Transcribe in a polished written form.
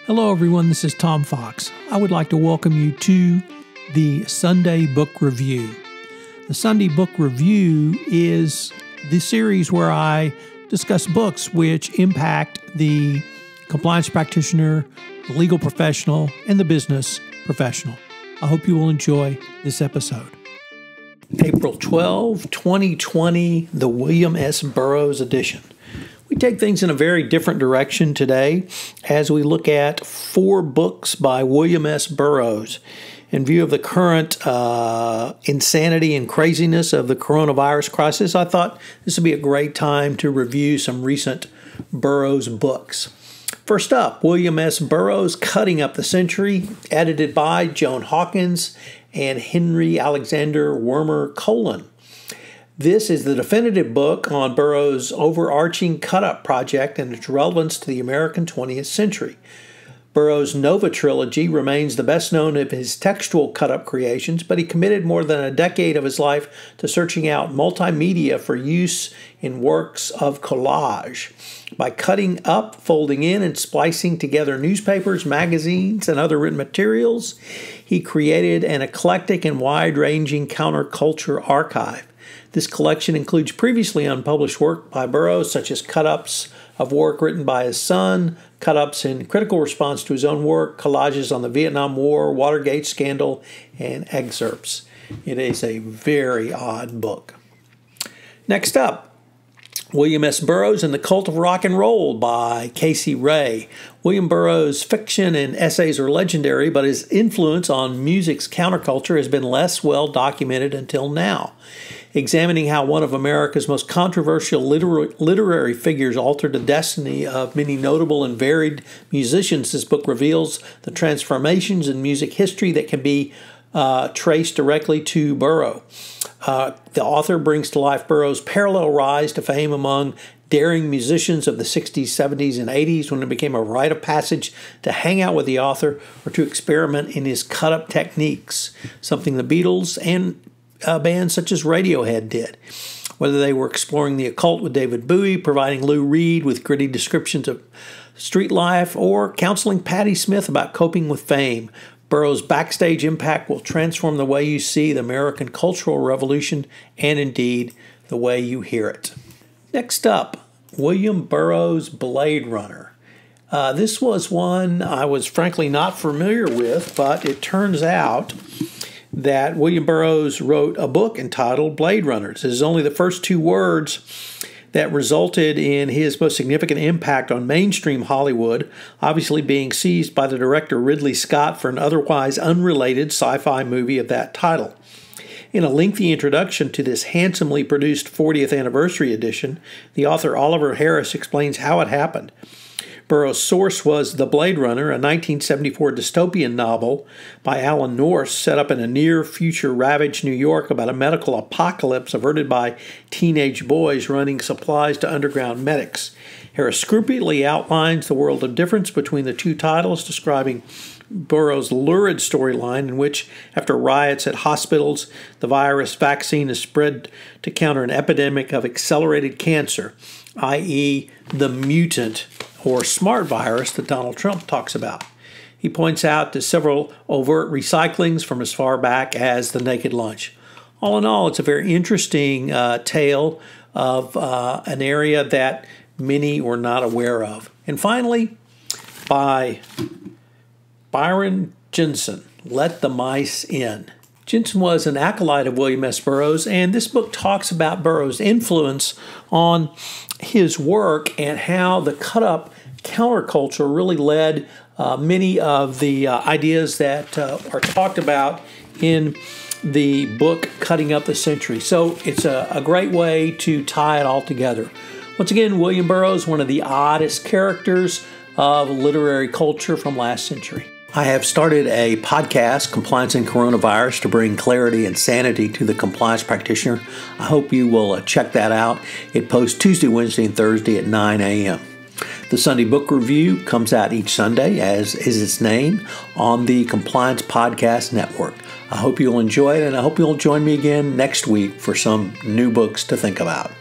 Hello everyone, this is Tom Fox. I would like to welcome you to the Sunday Book Review. The Sunday Book Review is the series where I discuss books which impact the compliance practitioner, the legal professional, and the business professional. I hope you will enjoy this episode. April 12, 2020, the William S. Burroughs edition. We take things in a very different direction today as we look at 4 books by William S. Burroughs. In view of the current insanity and craziness of the coronavirus crisis, I thought this would be a great time to review some recent Burroughs books. First up, William S. Burroughs, Cutting Up the Century, edited by Joan Hawkins and Henry Alexander Wermer-Colan. This is the definitive book on Burroughs' overarching cut-up project and its relevance to the American 20th century. Burroughs' Nova trilogy remains the best known of his textual cut-up creations, but he committed more than a decade of his life to searching out multimedia for use in works of collage. By cutting up, folding in, and splicing together newspapers, magazines, and other written materials, he created an eclectic and wide-ranging counterculture archive. This collection includes previously unpublished work by Burroughs, such as cut-ups of work written by his son, cut-ups in critical response to his own work, collages on the Vietnam War, Watergate scandal, and excerpts. It is a very odd book. Next up, William S. Burroughs and the Cult of Rock and Roll by Casey Ray. William Burroughs' fiction and essays are legendary, but his influence on music's counterculture has been less well documented until now. Examining how one of America's most controversial literary figures altered the destiny of many notable and varied musicians, this book reveals the transformations in music history that can be traced directly to Burroughs. The author brings to life Burroughs' parallel rise to fame among daring musicians of the 60s, 70s, and 80s when it became a rite of passage to hang out with the author or to experiment in his cut-up techniques, something the Beatles and bands such as Radiohead did. Whether they were exploring the occult with David Bowie, providing Lou Reed with gritty descriptions of street life, or counseling Patti Smith about coping with fame, Burroughs' backstage impact will transform the way you see the American cultural revolution and indeed the way you hear it. Next up, William Burroughs' Blade Runner. This was one I was frankly not familiar with, but it turns out that William Burroughs wrote a book entitled Blade Runner. This is only the first 2 words that resulted in his most significant impact on mainstream Hollywood, obviously being seized by the director Ridley Scott for an otherwise unrelated sci-fi movie of that title. In a lengthy introduction to this handsomely produced 40th anniversary edition, the author Oliver Harris explains how it happened. Burroughs' source was The Blade Runner, a 1974 dystopian novel by Alan Nourse set up in a near-future ravaged New York about a medical apocalypse averted by teenage boys running supplies to underground medics. Harris scrupulously outlines the world of difference between the 2 titles, describing Burroughs' lurid storyline in which, after riots at hospitals, the virus vaccine is spread to counter an epidemic of accelerated cancer, i.e. the mutant or smart virus that Donald Trump talks about. He points out to several overt recyclings from as far back as the Naked Lunch. All in all, it's a very interesting tale of an area that many were not aware of. And finally, by Brion, Gysin, Let the Mice In. Gysin was an acolyte of William S. Burroughs, and this book talks about Burroughs' influence on his work and how the cut-up counterculture really led many of the ideas that are talked about in the book Cutting Up the Century. So it's a great way to tie it all together. Once again, William Burroughs, one of the oddest characters of literary culture from last century. I have started a podcast, Compliance and Coronavirus, to bring clarity and sanity to the compliance practitioner. I hope you will check that out. It posts Tuesday, Wednesday, and Thursday at 9 a.m. The Sunday Book Review comes out each Sunday, as is its name, on the Compliance Podcast Network. I hope you'll enjoy it, and I hope you'll join me again next week for some new books to think about.